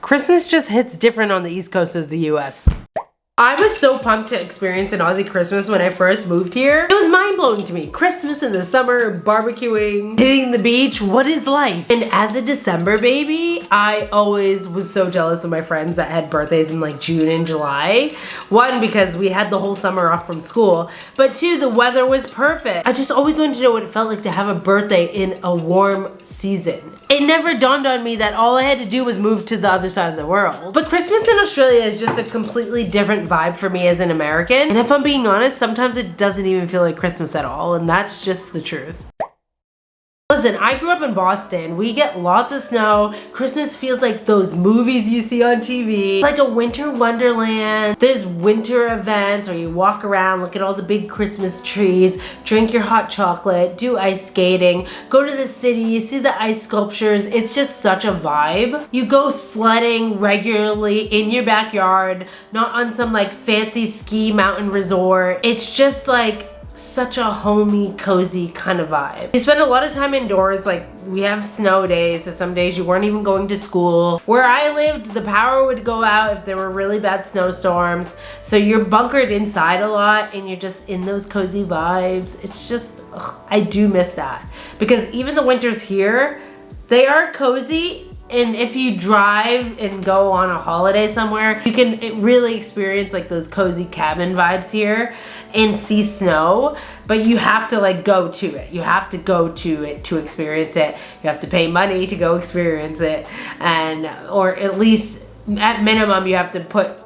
Christmas just hits different on the East Coast of the US. I was so pumped to experience an Aussie Christmas when I first moved here. It was mind-blowing to me. Christmas in the summer, barbecuing, hitting the beach, what is life? And as a December baby, I always was so jealous of my friends that had birthdays in like June and July. One, because we had the whole summer off from school, but two, the weather was perfect. I just always wanted to know what it felt like to have a birthday in a warm season. It never dawned on me that all I had to do was move to the other side of the world. But Christmas in Australia is just a completely different vibe for me as an American. And if I'm being honest, sometimes it doesn't even feel like Christmas at all. And that's just the truth. Listen, I grew up in Boston. We get lots of snow. Christmas feels like those movies you see on TV. It's like a winter wonderland. There's winter events where you walk around, look at all the big Christmas trees, drink your hot chocolate, do ice skating, go to the city, you see the ice sculptures. It's just such a vibe. You go sledding regularly in your backyard, not on some like fancy ski mountain resort. It's just like such a homey, cozy kind of vibe. You spend a lot of time indoors, like we have snow days, so some days you weren't even going to school. Where I lived, the power would go out if there were really bad snowstorms, so you're bunkered inside a lot and you're just in those cozy vibes. It's just, I do miss that. Because even the winters here, they are cozy. And if you drive and go on a holiday somewhere, you can really experience like those cozy cabin vibes here and see snow, but you have to like go to it. You have to go to it to experience it. You have to pay money to go experience it. Or at least at minimum, you have to put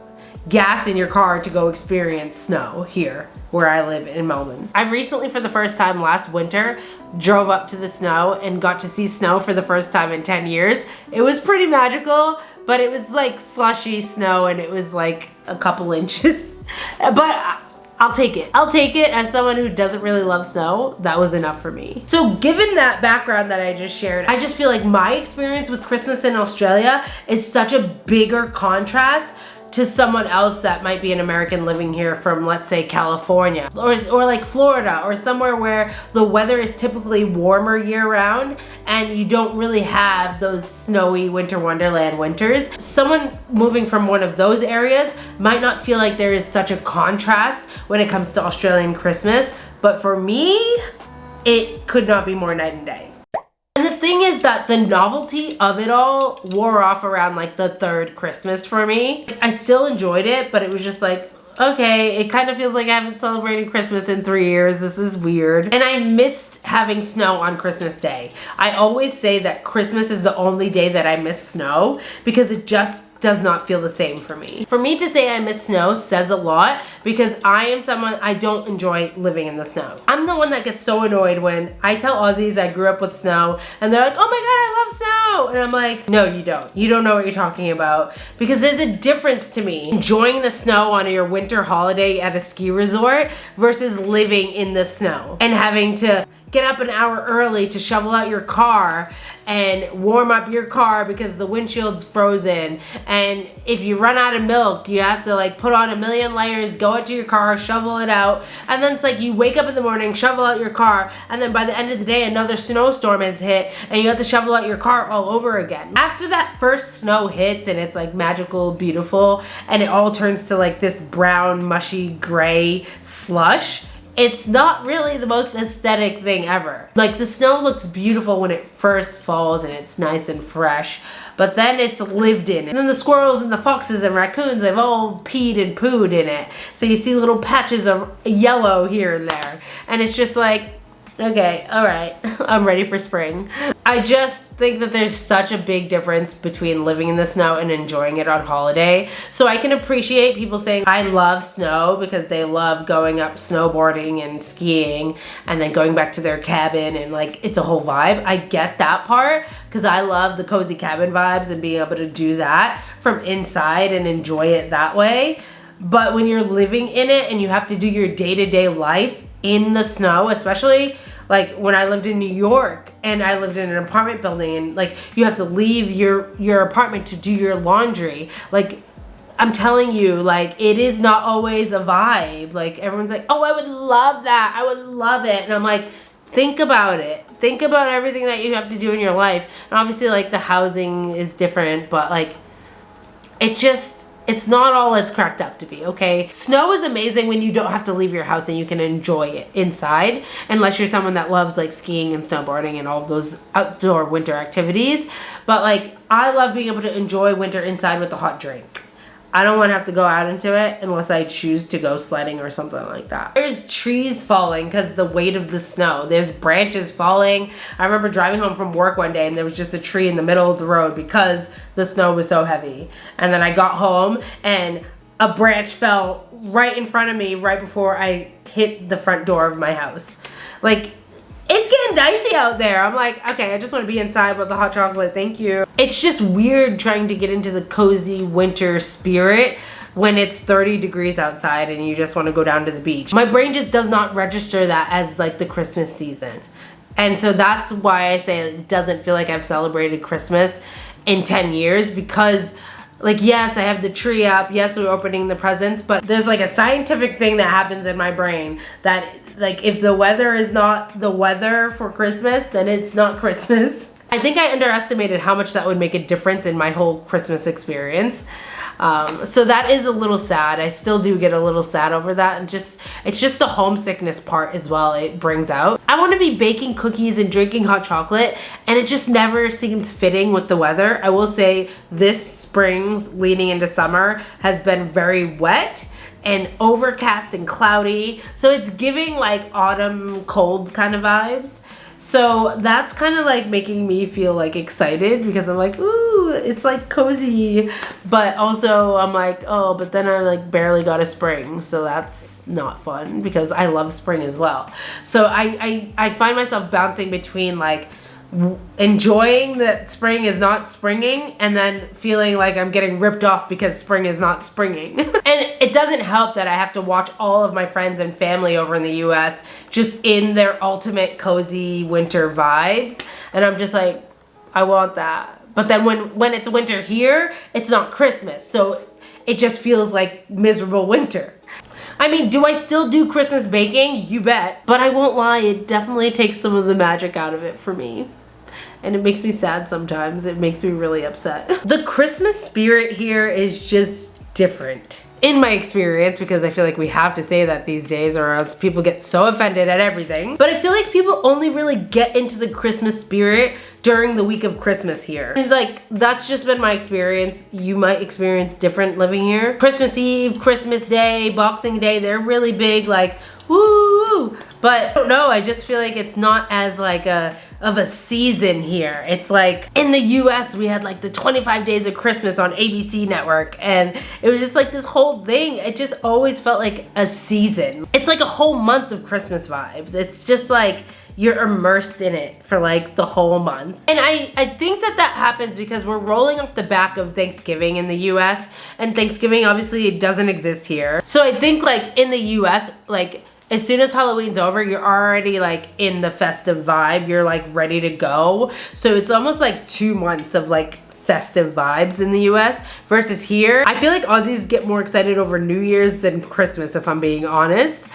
gas in your car to go experience snow here where I live in Melbourne. I recently, for the first time last winter, drove up to the snow and got to see snow for the first time in 10 years. It was pretty magical, but it was like slushy snow and it was like a couple inches. But I'll take it. I'll take it. As someone who doesn't really love snow, that was enough for me. So given that background that I just shared, I just feel like my experience with Christmas in Australia is such a bigger contrast to someone else that might be an American living here from, let's say, California or like Florida or somewhere where the weather is typically warmer year round and you don't really have those snowy winter wonderland winters. Someone moving from one of those areas might not feel like there is such a contrast when it comes to Australian Christmas, but for me, it could not be more night and day. And the thing is that the novelty of it all wore off around like the third Christmas for me. I still enjoyed it, but it was just like, okay, it kind of feels like I haven't celebrated Christmas in 3 years. This is weird. And I missed having snow on Christmas Day. I always say that Christmas is the only day that I miss snow because it just does not feel the same for me. For me to say I miss snow says a lot because I am someone, I don't enjoy living in the snow. I'm the one that gets so annoyed when I tell Aussies I grew up with snow and they're like, oh my God, I love snow. And I'm like, no, you don't. You don't know what you're talking about because there's a difference to me enjoying the snow on your winter holiday at a ski resort versus living in the snow and having to get up an hour early to shovel out your car and warm up your car because the windshield's frozen. And if you run out of milk, you have to like put on a million layers, go out to your car, shovel it out. And then it's like you wake up in the morning, shovel out your car, and then by the end of the day, another snowstorm has hit and you have to shovel out your car all over again. After that first snow hits and it's like magical, beautiful, and it all turns to like this brown, mushy, gray slush, it's not really the most aesthetic thing ever. Like the snow looks beautiful when it first falls and it's nice and fresh, but then it's lived in. And then the squirrels and the foxes and raccoons, they've all peed and pooed in it. So you see little patches of yellow here and there. And it's just like, okay, all right, I'm ready for spring. I just think that there's such a big difference between living in the snow and enjoying it on holiday. So I can appreciate people saying I love snow because they love going up snowboarding and skiing and then going back to their cabin and like it's a whole vibe. I get that part because I love the cozy cabin vibes and being able to do that from inside and enjoy it that way. But when you're living in it and you have to do your day-to-day life in the snow, especially like when I lived in New York and I lived in an apartment building and like you have to leave your apartment to do your laundry. Like I'm telling you, like it is not always a vibe. Like everyone's like, oh, I would love that. I would love it. And I'm like, think about it. Think about everything that you have to do in your life. And obviously like the housing is different, but like it's not all it's cracked up to be, okay? Snow is amazing when you don't have to leave your house and you can enjoy it inside, unless you're someone that loves like skiing and snowboarding and all of those outdoor winter activities. But like, I love being able to enjoy winter inside with a hot drink. I don't want to have to go out into it unless I choose to go sledding or something like that. There's trees falling because the weight of the snow. There's branches falling. I remember driving home from work one day and there was just a tree in the middle of the road because the snow was so heavy. And then I got home and a branch fell right in front of me right before I hit the front door of my house. Like, it's getting dicey out there. I'm like, okay, I just want to be inside with the hot chocolate, thank you. It's just weird trying to get into the cozy winter spirit when it's 30 degrees outside and you just want to go down to the beach. My brain just does not register that as like the Christmas season. And so that's why I say it doesn't feel like I've celebrated Christmas in 10 years, because like, yes, I have the tree up, yes, we're opening the presents, but there's like a scientific thing that happens in my brain that like, if the weather is not the weather for Christmas, then it's not Christmas. I think I underestimated how much that would make a difference in my whole Christmas experience. So that is a little sad. I still do get a little sad over that, and it's just the homesickness part as well it brings out. I want to be baking cookies and drinking hot chocolate, and it just never seems fitting with the weather. I will say this spring's leading into summer has been very wet and overcast and cloudy, so it's giving like autumn cold kind of vibes. So that's kind of like making me feel like excited, because I'm like, ooh, it's like cozy, but also I'm like, oh, but then I like barely got a spring, so that's not fun because I love spring as well. So I find myself bouncing between like enjoying that spring is not springing and then feeling like I'm getting ripped off because spring is not springing. And it doesn't help that I have to watch all of my friends and family over in the US just in their ultimate cozy winter vibes, and I'm just like, I want that. But then when it's winter here, it's not Christmas, so it just feels like miserable winter. I mean, do I still do Christmas baking? You bet. But I won't lie, it definitely takes some of the magic out of it for me. And it makes me sad sometimes. It makes me really upset. The Christmas spirit here is just different, in my experience, because I feel like we have to say that these days or else people get so offended at everything. But I feel like people only really get into the Christmas spirit during the week of Christmas here. And like, that's just been my experience. You might experience different living here. Christmas Eve, Christmas Day, Boxing Day, they're really big, like, woo! But I don't know, I just feel like it's not as like of a season here. It's like in the US we had like the 25 Days of Christmas on ABC network, and it was just like this whole thing. It just always felt like a season. It's like a whole month of Christmas vibes. It's just like you're immersed in it for like the whole month. And I think that happens because we're rolling off the back of Thanksgiving in the US, and Thanksgiving obviously it doesn't exist here. So I think like in the US, like as soon as Halloween's over, you're already like in the festive vibe. You're like ready to go. So it's almost like 2 months of like festive vibes in the US versus here. I feel like Aussies get more excited over New Year's than Christmas, if I'm being honest.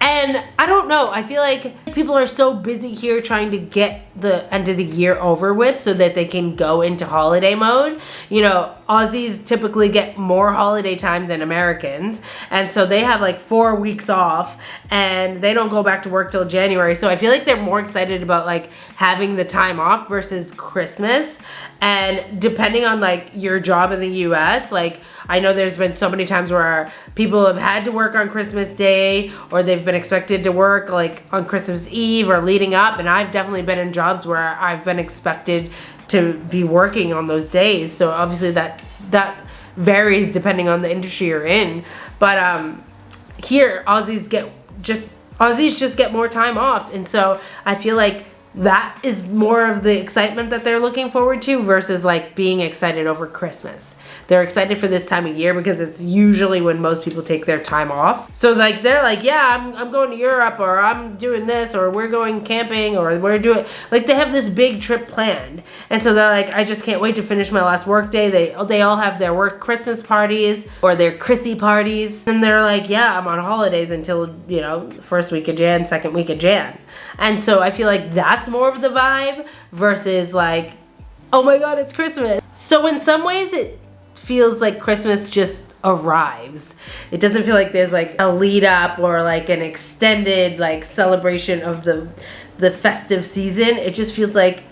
And I don't know, I feel like people are so busy here trying to get the end of the year over with so that they can go into holiday mode. You know, Aussies typically get more holiday time than Americans, and so they have like 4 weeks off and they don't go back to work till January. So I feel like they're more excited about like having the time off versus Christmas. And depending on like your job in the US, like I know there's been so many times where people have had to work on Christmas Day, or they've been expected to work like on Christmas Eve or leading up, and I've definitely been in jobs where I've been expected to be working on those days. So obviously that varies depending on the industry you're in. But here Aussies just get more time off, and so I feel like that is more of the excitement that they're looking forward to versus like being excited over Christmas. They're excited for this time of year because it's usually when most people take their time off. So like they're like, yeah, I'm going to Europe, or I'm doing this, or we're going camping, or we're doing, like they have this big trip planned. And so they're like, I just can't wait to finish my last work day. They all have their work Christmas parties or their Chrissy parties. And they're like, yeah, I'm on holidays until, you know, first week of Jan, second week of Jan. And so I feel like that's more of the vibe versus like, oh my God, it's Christmas. So in some ways it feels like Christmas just arrives. It doesn't feel like there's like a lead up or like an extended like celebration of the festive season. It just feels like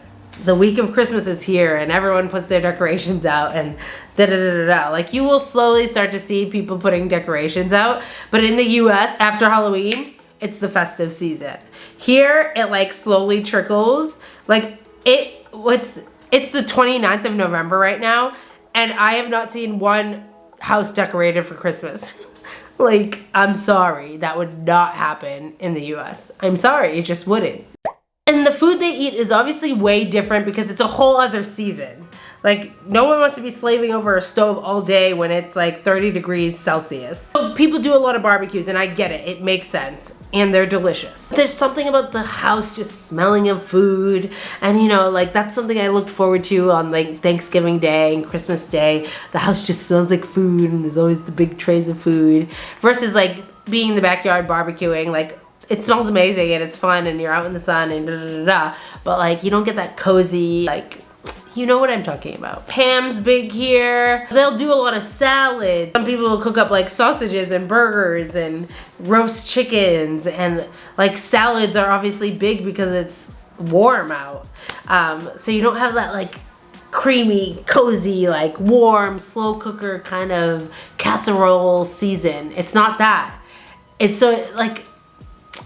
the week of Christmas is here and everyone puts their decorations out and da da da da da. Like you will slowly start to see people putting decorations out, but in the US after Halloween, it's the festive season. Here it like slowly trickles. Like it's the 29th of November right now, and I have not seen one house decorated for Christmas. Like, I'm sorry, that would not happen in the US. I'm sorry, it just wouldn't. And the food they eat is obviously way different because it's a whole other season. Like, no one wants to be slaving over a stove all day when it's like 30 degrees Celsius. So people do a lot of barbecues, and I get it. It makes sense. And they're delicious. There's something about the house just smelling of food. And you know, like that's something I looked forward to on like Thanksgiving Day and Christmas Day. The house just smells like food, and there's always the big trays of food. Versus like being in the backyard barbecuing, like it smells amazing and it's fun and you're out in the sun and da da da da. But like you don't get that cozy, like, you know what I'm talking about. Pam's big here. They'll do a lot of salads. Some people will cook up like sausages and burgers and roast chickens, and like salads are obviously big because it's warm out. So you don't have that like creamy, cozy, like warm, slow cooker kind of casserole season. It's not that. It's so like,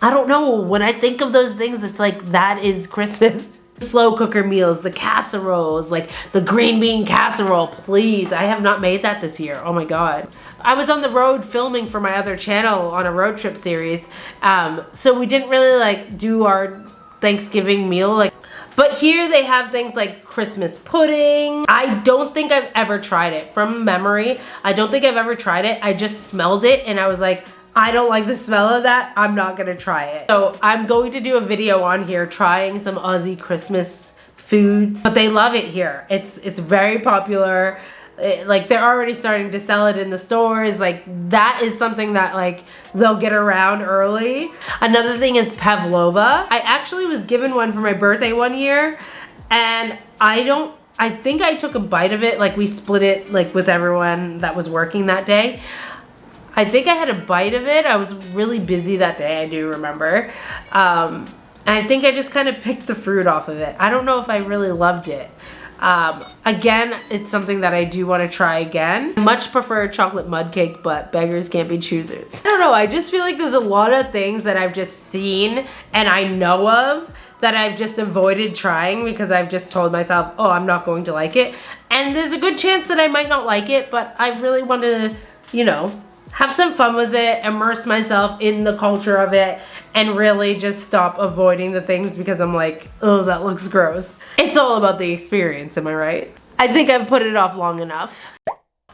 I don't know, when I think of those things, it's like that is Christmas. Slow cooker meals, the casseroles, like the green bean casserole, please. I have not made that this year. Oh my God. I was on the road filming for my other channel on a road trip series. So we didn't really like do our Thanksgiving meal. But here they have things like Christmas pudding. I don't think I've ever tried it. From memory, I don't think I've ever tried it. I just smelled it and I was like, I don't like the smell of that. I'm not gonna try it. So I'm going to do a video on here trying some Aussie Christmas foods, but they love it here. It's very popular. Like they're already starting to sell it in the stores. Like that is something that like they'll get around early. Another thing is pavlova. I actually was given one for my birthday one year, and I think I took a bite of it. Like we split it like with everyone that was working that day. I think I had a bite of it. I was really busy that day, I do remember. And I think I just kind of picked the fruit off of it. I don't know if I really loved it. Again, it's something that I do want to try again. I much prefer chocolate mud cake, but beggars can't be choosers. I don't know, I just feel like there's a lot of things that I've just seen and I know of that I've just avoided trying because I've just told myself, oh, I'm not going to like it. And there's a good chance that I might not like it, but I really want to, you know, have some fun with it, immerse myself in the culture of it, and really just stop avoiding the things because I'm like, oh, that looks gross. It's all about the experience, am I right? I think I've put it off long enough.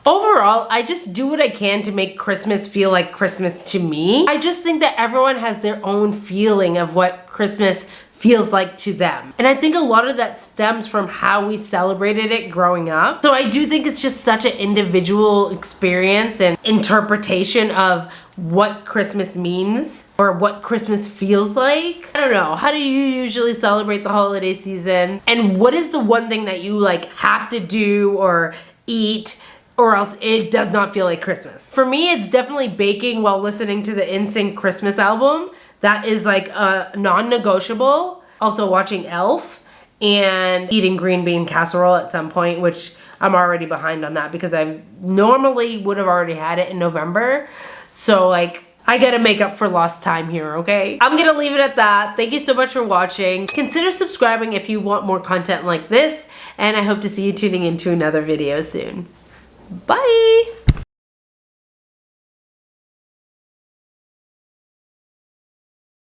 Overall, I just do what I can to make Christmas feel like Christmas to me. I just think that everyone has their own feeling of what Christmas feels like to them. And I think a lot of that stems from how we celebrated it growing up. So I do think it's just such an individual experience and interpretation of what Christmas means or what Christmas feels like. I don't know, how do you usually celebrate the holiday season? And what is the one thing that you like have to do or eat or else it does not feel like Christmas? For me, it's definitely baking while listening to the NSYNC Christmas album. That is like a non-negotiable. Also watching Elf and eating green bean casserole at some point, which I'm already behind on that because I normally would have already had it in November. So like, I gotta make up for lost time here, okay? I'm gonna leave it at that. Thank you so much for watching. Consider subscribing if you want more content like this, and I hope to see you tuning into another video soon. Bye!